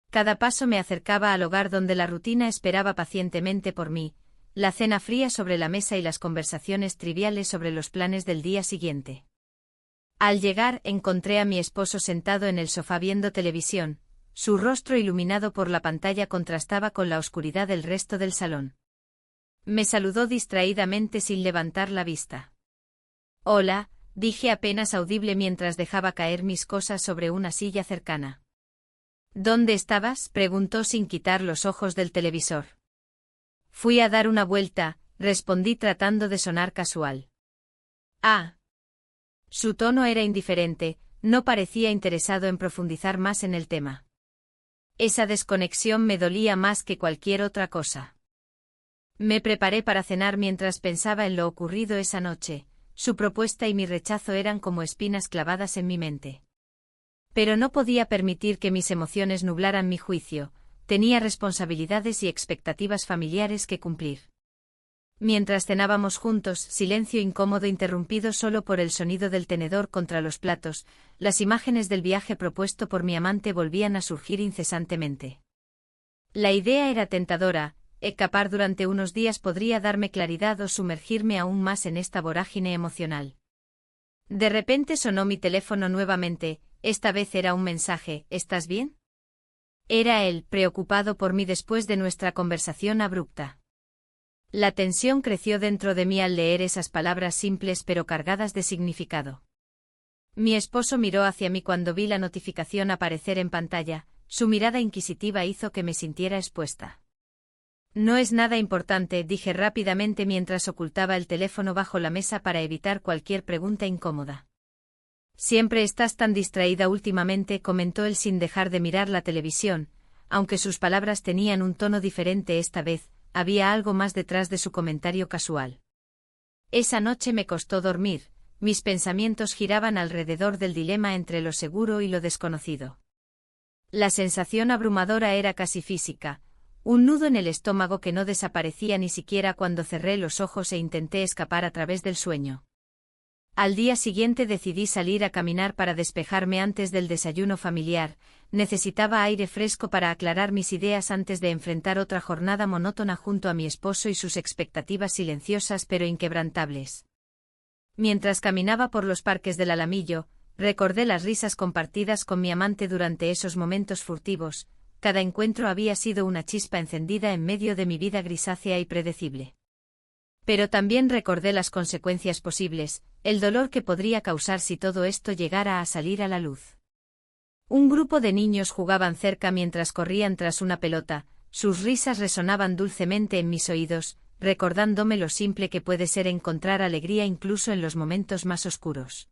Cada paso me acercaba al hogar donde la rutina esperaba pacientemente por mí, la cena fría sobre la mesa y las conversaciones triviales sobre los planes del día siguiente. Al llegar, encontré a mi esposo sentado en el sofá viendo televisión, su rostro iluminado por la pantalla contrastaba con la oscuridad del resto del salón. Me saludó distraídamente sin levantar la vista. Hola, dije apenas audible mientras dejaba caer mis cosas sobre una silla cercana. ¿Dónde estabas?, preguntó sin quitar los ojos del televisor. Fui a dar una vuelta, respondí tratando de sonar casual. Ah. Su tono era indiferente, no parecía interesado en profundizar más en el tema. Esa desconexión me dolía más que cualquier otra cosa. Me preparé para cenar mientras pensaba en lo ocurrido esa noche, su propuesta y mi rechazo eran como espinas clavadas en mi mente. Pero no podía permitir que mis emociones nublaran mi juicio, tenía responsabilidades y expectativas familiares que cumplir. Mientras cenábamos juntos, silencio incómodo interrumpido solo por el sonido del tenedor contra los platos, las imágenes del viaje propuesto por mi amante volvían a surgir incesantemente. La idea era tentadora, escapar durante unos días podría darme claridad o sumergirme aún más en esta vorágine emocional. De repente sonó mi teléfono nuevamente, esta vez era un mensaje, ¿estás bien? Era él, preocupado por mí después de nuestra conversación abrupta. La tensión creció dentro de mí al leer esas palabras simples pero cargadas de significado. Mi esposo miró hacia mí cuando vi la notificación aparecer en pantalla, su mirada inquisitiva hizo que me sintiera expuesta. No es nada importante, dije rápidamente mientras ocultaba el teléfono bajo la mesa para evitar cualquier pregunta incómoda. Siempre estás tan distraída últimamente, comentó él sin dejar de mirar la televisión, aunque sus palabras tenían un tono diferente esta vez, había algo más detrás de su comentario casual. Esa noche me costó dormir, mis pensamientos giraban alrededor del dilema entre lo seguro y lo desconocido. La sensación abrumadora era casi física, un nudo en el estómago que no desaparecía ni siquiera cuando cerré los ojos e intenté escapar a través del sueño. Al día siguiente decidí salir a caminar para despejarme antes del desayuno familiar, necesitaba aire fresco para aclarar mis ideas antes de enfrentar otra jornada monótona junto a mi esposo y sus expectativas silenciosas pero inquebrantables. Mientras caminaba por los parques del Alamillo, recordé las risas compartidas con mi amante durante esos momentos furtivos, cada encuentro había sido una chispa encendida en medio de mi vida grisácea y predecible. Pero también recordé las consecuencias posibles, el dolor que podría causar si todo esto llegara a salir a la luz. Un grupo de niños jugaban cerca mientras corrían tras una pelota, sus risas resonaban dulcemente en mis oídos, recordándome lo simple que puede ser encontrar alegría incluso en los momentos más oscuros.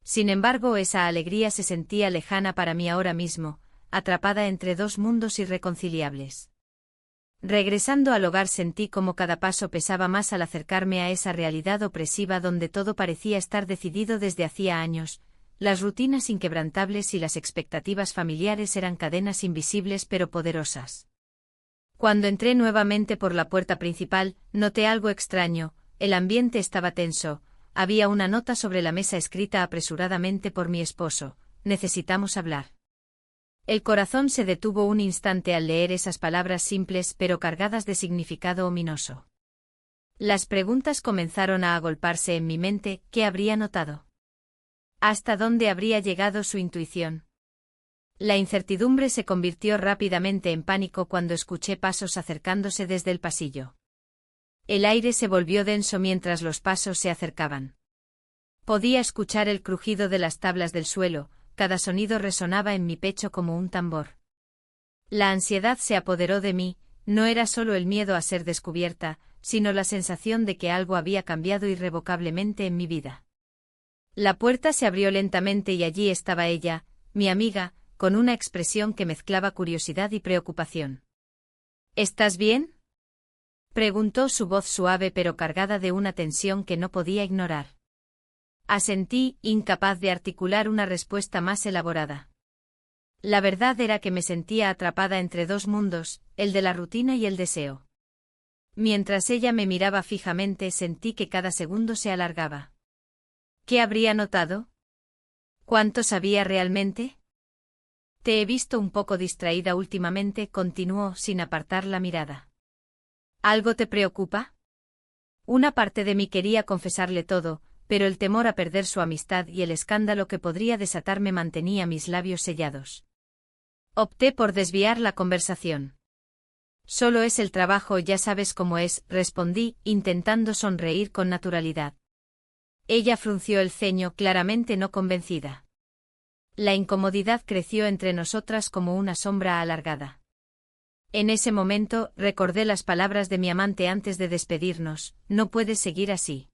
Sin embargo, esa alegría se sentía lejana para mí ahora mismo, atrapada entre dos mundos irreconciliables. Regresando al hogar sentí como cada paso pesaba más al acercarme a esa realidad opresiva donde todo parecía estar decidido desde hacía años. Las rutinas inquebrantables y las expectativas familiares eran cadenas invisibles pero poderosas. Cuando entré nuevamente por la puerta principal, noté algo extraño, el ambiente estaba tenso, había una nota sobre la mesa escrita apresuradamente por mi esposo: necesitamos hablar. El corazón se detuvo un instante al leer esas palabras simples pero cargadas de significado ominoso. Las preguntas comenzaron a agolparse en mi mente: ¿qué habría notado? ¿Hasta dónde habría llegado su intuición? La incertidumbre se convirtió rápidamente en pánico cuando escuché pasos acercándose desde el pasillo. El aire se volvió denso mientras los pasos se acercaban. Podía escuchar el crujido de las tablas del suelo, cada sonido resonaba en mi pecho como un tambor. La ansiedad se apoderó de mí, no era solo el miedo a ser descubierta, sino la sensación de que algo había cambiado irrevocablemente en mi vida. La puerta se abrió lentamente y allí estaba ella, mi amiga, con una expresión que mezclaba curiosidad y preocupación. ¿Estás bien?, preguntó, su voz suave pero cargada de una tensión que no podía ignorar. Asentí, incapaz de articular una respuesta más elaborada. La verdad era que me sentía atrapada entre dos mundos, el de la rutina y el deseo. Mientras ella me miraba fijamente, sentí que cada segundo se alargaba. ¿Qué habría notado? ¿Cuánto sabía realmente? Te he visto un poco distraída últimamente, continuó sin apartar la mirada. ¿Algo te preocupa? Una parte de mí quería confesarle todo, pero el temor a perder su amistad y el escándalo que podría desatarme mantenía mis labios sellados. Opté por desviar la conversación. Solo es el trabajo, ya sabes cómo es, respondí, intentando sonreír con naturalidad. Ella frunció el ceño, claramente no convencida. La incomodidad creció entre nosotras como una sombra alargada. En ese momento, recordé las palabras de mi amante antes de despedirnos: no puedes seguir así.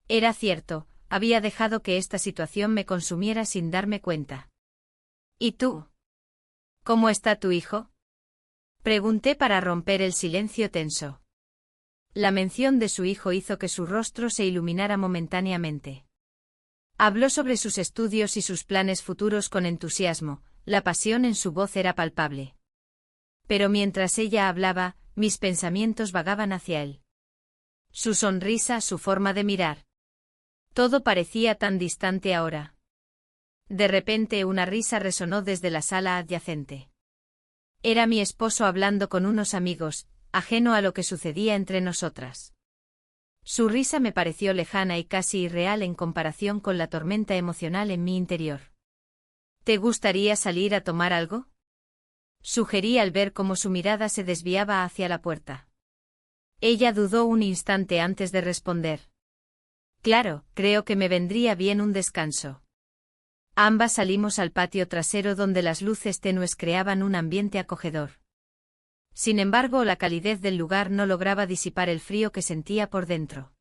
Era cierto, había dejado que esta situación me consumiera sin darme cuenta. ¿Y tú? ¿Cómo está tu hijo?, pregunté para romper el silencio tenso. La mención de su hijo hizo que su rostro se iluminara momentáneamente. Habló sobre sus estudios y sus planes futuros con entusiasmo, la pasión en su voz era palpable. Pero mientras ella hablaba, mis pensamientos vagaban hacia él. Su sonrisa, su forma de mirar. Todo parecía tan distante ahora. De repente una risa resonó desde la sala adyacente. Era mi esposo hablando con unos amigos, ajeno a lo que sucedía entre nosotras. Su risa me pareció lejana y casi irreal en comparación con la tormenta emocional en mi interior. ¿Te gustaría salir a tomar algo?, sugerí al ver cómo su mirada se desviaba hacia la puerta. Ella dudó un instante antes de responder. Claro, creo que me vendría bien un descanso. Ambas salimos al patio trasero donde las luces tenues creaban un ambiente acogedor. Sin embargo, la calidez del lugar no lograba disipar el frío que sentía por dentro.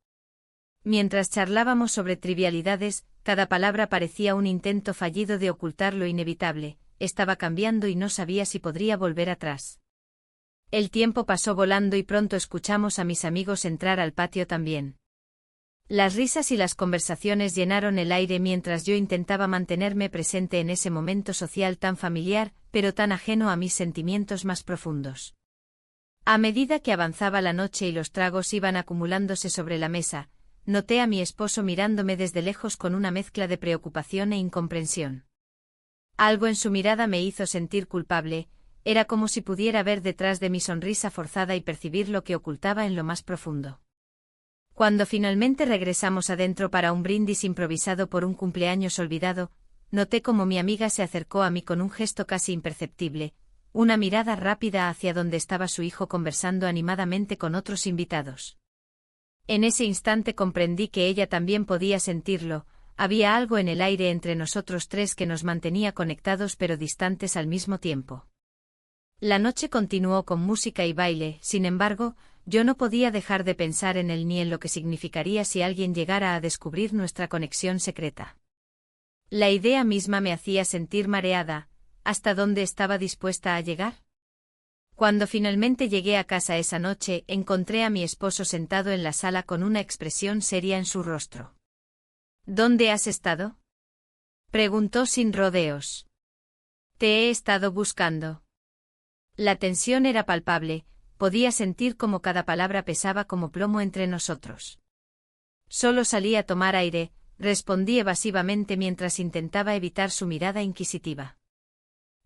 Mientras charlábamos sobre trivialidades, cada palabra parecía un intento fallido de ocultar lo inevitable: estaba cambiando y no sabía si podría volver atrás. El tiempo pasó volando y pronto escuchamos a mis amigos entrar al patio también. Las risas y las conversaciones llenaron el aire mientras yo intentaba mantenerme presente en ese momento social tan familiar, pero tan ajeno a mis sentimientos más profundos. A medida que avanzaba la noche y los tragos iban acumulándose sobre la mesa, noté a mi esposo mirándome desde lejos con una mezcla de preocupación e incomprensión. Algo en su mirada me hizo sentir culpable, era como si pudiera ver detrás de mi sonrisa forzada y percibir lo que ocultaba en lo más profundo. Cuando finalmente regresamos adentro para un brindis improvisado por un cumpleaños olvidado, noté cómo mi amiga se acercó a mí con un gesto casi imperceptible, una mirada rápida hacia donde estaba su hijo conversando animadamente con otros invitados. En ese instante comprendí que ella también podía sentirlo, había algo en el aire entre nosotros tres que nos mantenía conectados pero distantes al mismo tiempo. La noche continuó con música y baile, sin embargo, yo no podía dejar de pensar en él ni en lo que significaría si alguien llegara a descubrir nuestra conexión secreta. La idea misma me hacía sentir mareada. ¿Hasta dónde estaba dispuesta a llegar? Cuando finalmente llegué a casa esa noche, encontré a mi esposo sentado en la sala con una expresión seria en su rostro. ¿Dónde has estado?, preguntó sin rodeos. Te he estado buscando. La tensión era palpable, podía sentir cómo cada palabra pesaba como plomo entre nosotros. Solo salí a tomar aire, respondí evasivamente mientras intentaba evitar su mirada inquisitiva.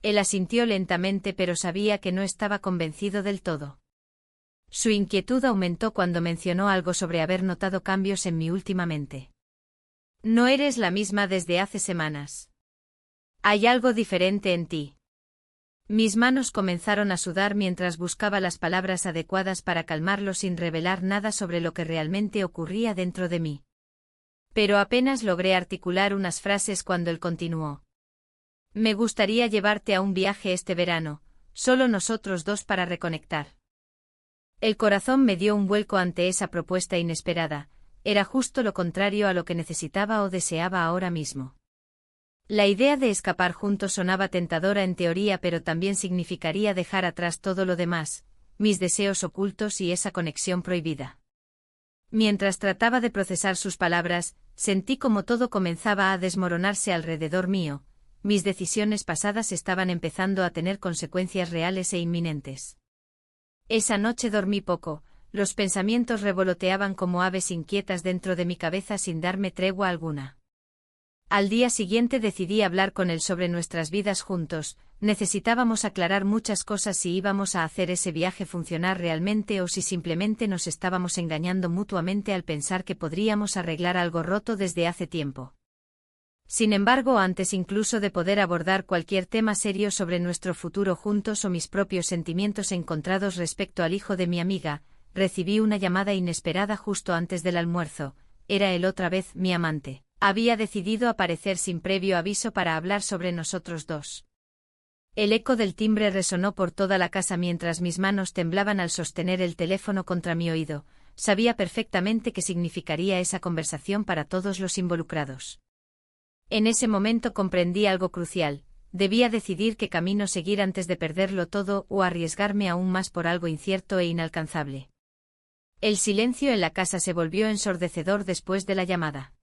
Él asintió lentamente, pero sabía que no estaba convencido del todo. Su inquietud aumentó cuando mencionó algo sobre haber notado cambios en mí últimamente. No eres la misma desde hace semanas. Hay algo diferente en ti. Mis manos comenzaron a sudar mientras buscaba las palabras adecuadas para calmarlo sin revelar nada sobre lo que realmente ocurría dentro de mí. Pero apenas logré articular unas frases cuando él continuó. Me gustaría llevarte a un viaje este verano, solo nosotros dos para reconectar. El corazón me dio un vuelco ante esa propuesta inesperada, era justo lo contrario a lo que necesitaba o deseaba ahora mismo. La idea de escapar juntos sonaba tentadora en teoría, pero también significaría dejar atrás todo lo demás, mis deseos ocultos y esa conexión prohibida. Mientras trataba de procesar sus palabras, sentí como todo comenzaba a desmoronarse alrededor mío. Mis decisiones pasadas estaban empezando a tener consecuencias reales e inminentes. Esa noche dormí poco, los pensamientos revoloteaban como aves inquietas dentro de mi cabeza sin darme tregua alguna. Al día siguiente decidí hablar con él sobre nuestras vidas juntos. Necesitábamos aclarar muchas cosas: si íbamos a hacer ese viaje funcionar realmente o si simplemente nos estábamos engañando mutuamente al pensar que podríamos arreglar algo roto desde hace tiempo. Sin embargo, antes incluso de poder abordar cualquier tema serio sobre nuestro futuro juntos o mis propios sentimientos encontrados respecto al hijo de mi amiga, recibí una llamada inesperada justo antes del almuerzo. Era él otra vez, mi amante. Había decidido aparecer sin previo aviso para hablar sobre nosotros dos. El eco del timbre resonó por toda la casa mientras mis manos temblaban al sostener el teléfono contra mi oído. Sabía perfectamente qué significaría esa conversación para todos los involucrados. En ese momento comprendí algo crucial: debía decidir qué camino seguir antes de perderlo todo o arriesgarme aún más por algo incierto e inalcanzable. El silencio en la casa se volvió ensordecedor después de la llamada.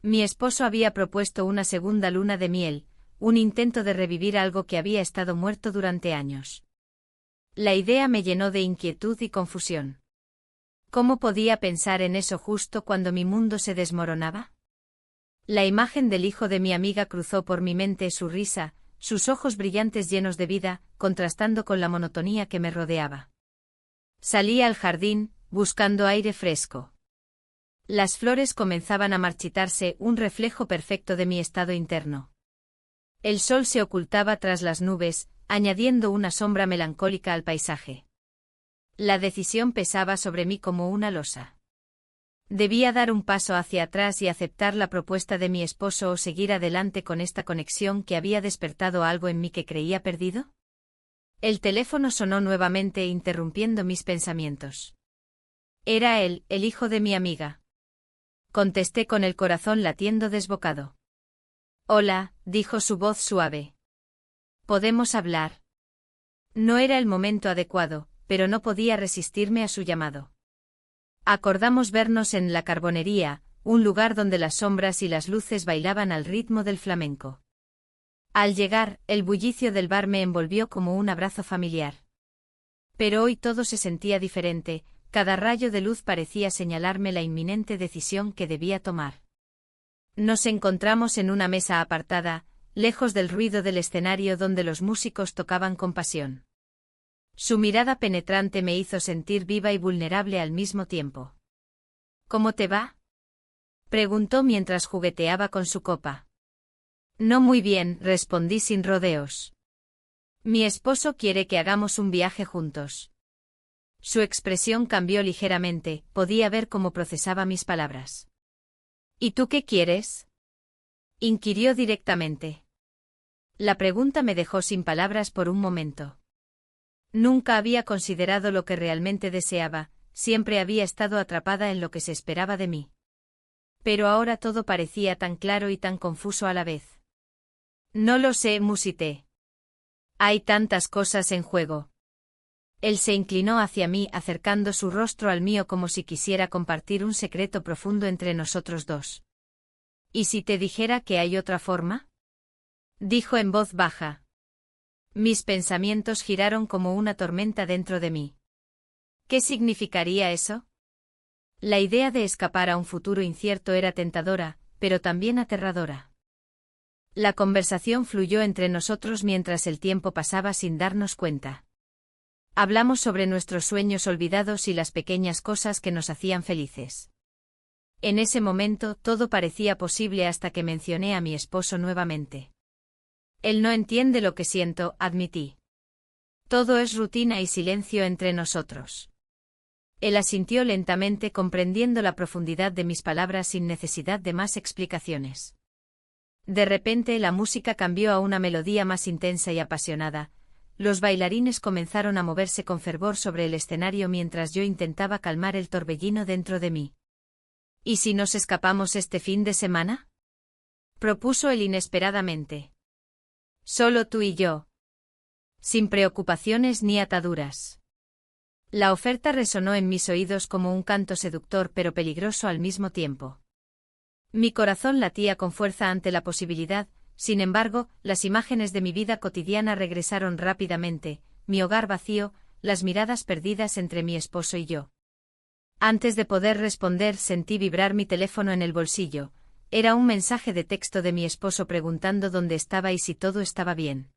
Mi esposo había propuesto una segunda luna de miel, un intento de revivir algo que había estado muerto durante años. La idea me llenó de inquietud y confusión. ¿Cómo podía pensar en eso justo cuando mi mundo se desmoronaba? La imagen del hijo de mi amiga cruzó por mi mente, su risa, sus ojos brillantes llenos de vida, contrastando con la monotonía que me rodeaba. Salí al jardín, buscando aire fresco. Las flores comenzaban a marchitarse, un reflejo perfecto de mi estado interno. El sol se ocultaba tras las nubes, añadiendo una sombra melancólica al paisaje. La decisión pesaba sobre mí como una losa. ¿Debía dar un paso hacia atrás y aceptar la propuesta de mi esposo o seguir adelante con esta conexión que había despertado algo en mí que creía perdido? El teléfono sonó nuevamente, interrumpiendo mis pensamientos. Era él, el hijo de mi amiga. Contesté con el corazón latiendo desbocado. Hola, dijo su voz suave. ¿Podemos hablar? No era el momento adecuado, pero no podía resistirme a su llamado. Acordamos vernos en la Carbonería, un lugar donde las sombras y las luces bailaban al ritmo del flamenco. Al llegar, el bullicio del bar me envolvió como un abrazo familiar. Pero hoy todo se sentía diferente, cada rayo de luz parecía señalarme la inminente decisión que debía tomar. Nos encontramos en una mesa apartada, lejos del ruido del escenario donde los músicos tocaban con pasión. Su mirada penetrante me hizo sentir viva y vulnerable al mismo tiempo. ¿Cómo te va?, preguntó mientras jugueteaba con su copa. No muy bien, respondí sin rodeos. Mi esposo quiere que hagamos un viaje juntos. Su expresión cambió ligeramente, podía ver cómo procesaba mis palabras. ¿Y tú qué quieres?, inquirió directamente. La pregunta me dejó sin palabras por un momento. Nunca había considerado lo que realmente deseaba, siempre había estado atrapada en lo que se esperaba de mí. Pero ahora todo parecía tan claro y tan confuso a la vez. No lo sé, musité. Hay tantas cosas en juego. Él se inclinó hacia mí, acercando su rostro al mío como si quisiera compartir un secreto profundo entre nosotros dos. ¿Y si te dijera que hay otra forma? Dijo en voz baja. Mis pensamientos giraron como una tormenta dentro de mí. ¿Qué significaría eso? La idea de escapar a un futuro incierto era tentadora, pero también aterradora. La conversación fluyó entre nosotros mientras el tiempo pasaba sin darnos cuenta. Hablamos sobre nuestros sueños olvidados y las pequeñas cosas que nos hacían felices. En ese momento todo parecía posible hasta que mencioné a mi esposo nuevamente. Él no entiende lo que siento, admití. Todo es rutina y silencio entre nosotros. Él asintió lentamente, comprendiendo la profundidad de mis palabras sin necesidad de más explicaciones. De repente la música cambió a una melodía más intensa y apasionada. Los bailarines comenzaron a moverse con fervor sobre el escenario mientras yo intentaba calmar el torbellino dentro de mí. ¿Y si nos escapamos este fin de semana?, propuso él inesperadamente. Solo tú y yo. Sin preocupaciones ni ataduras. La oferta resonó en mis oídos como un canto seductor pero peligroso al mismo tiempo. Mi corazón latía con fuerza ante la posibilidad. Sin embargo, las imágenes de mi vida cotidiana regresaron rápidamente, mi hogar vacío, las miradas perdidas entre mi esposo y yo. Antes de poder responder sentí vibrar mi teléfono en el bolsillo. Era un mensaje de texto de mi esposo preguntando dónde estaba y si todo estaba bien.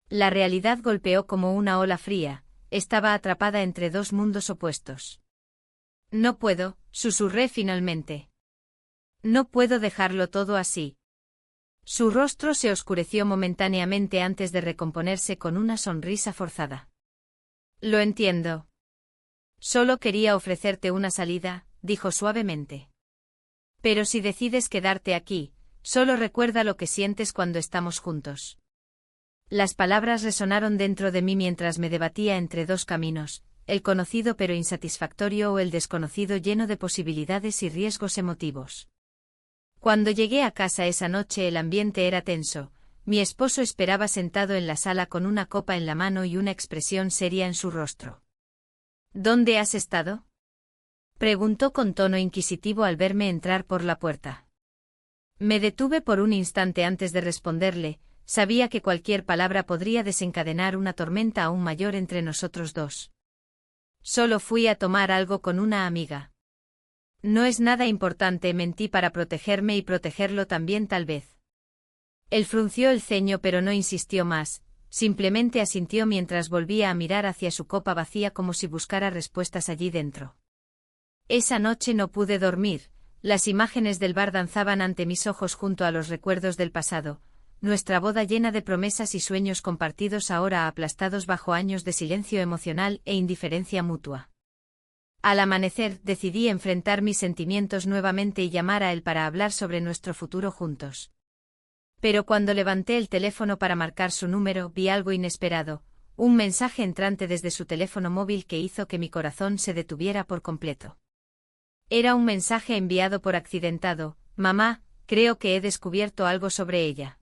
La realidad golpeó como una ola fría, estaba atrapada entre dos mundos opuestos. No puedo, susurré finalmente. No puedo dejarlo todo así. Su rostro se oscureció momentáneamente antes de recomponerse con una sonrisa forzada. Lo entiendo. Solo quería ofrecerte una salida, dijo suavemente. Pero si decides quedarte aquí, solo recuerda lo que sientes cuando estamos juntos. Las palabras resonaron dentro de mí mientras me debatía entre dos caminos, el conocido pero insatisfactorio o el desconocido lleno de posibilidades y riesgos emotivos. Cuando llegué a casa esa noche el ambiente era tenso. Mi esposo esperaba sentado en la sala con una copa en la mano y una expresión seria en su rostro. ¿Dónde has estado?, preguntó con tono inquisitivo al verme entrar por la puerta. Me detuve por un instante antes de responderle. Sabía que cualquier palabra podría desencadenar una tormenta aún mayor entre nosotros dos. Solo fui a tomar algo con una amiga. No es nada importante, mentí para protegerme y protegerlo también tal vez. Él frunció el ceño pero no insistió más, simplemente asintió mientras volvía a mirar hacia su copa vacía como si buscara respuestas allí dentro. Esa noche no pude dormir, las imágenes del bar danzaban ante mis ojos junto a los recuerdos del pasado, nuestra boda llena de promesas y sueños compartidos ahora aplastados bajo años de silencio emocional e indiferencia mutua. Al amanecer decidí enfrentar mis sentimientos nuevamente y llamar a él para hablar sobre nuestro futuro juntos. Pero cuando levanté el teléfono para marcar su número vi algo inesperado, un mensaje entrante desde su teléfono móvil que hizo que mi corazón se detuviera por completo. Era un mensaje enviado por accidentado: mamá, creo que he descubierto algo sobre ella.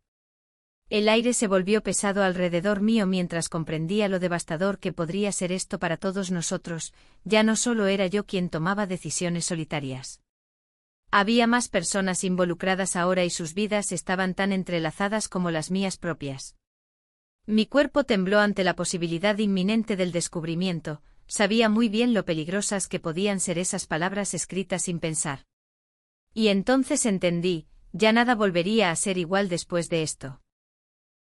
El aire se volvió pesado alrededor mío mientras comprendía lo devastador que podría ser esto para todos nosotros. Ya no solo era yo quien tomaba decisiones solitarias. Había más personas involucradas ahora y sus vidas estaban tan entrelazadas como las mías propias. Mi cuerpo tembló ante la posibilidad inminente del descubrimiento. Sabía muy bien lo peligrosas que podían ser esas palabras escritas sin pensar. Y entonces entendí, ya nada volvería a ser igual después de esto.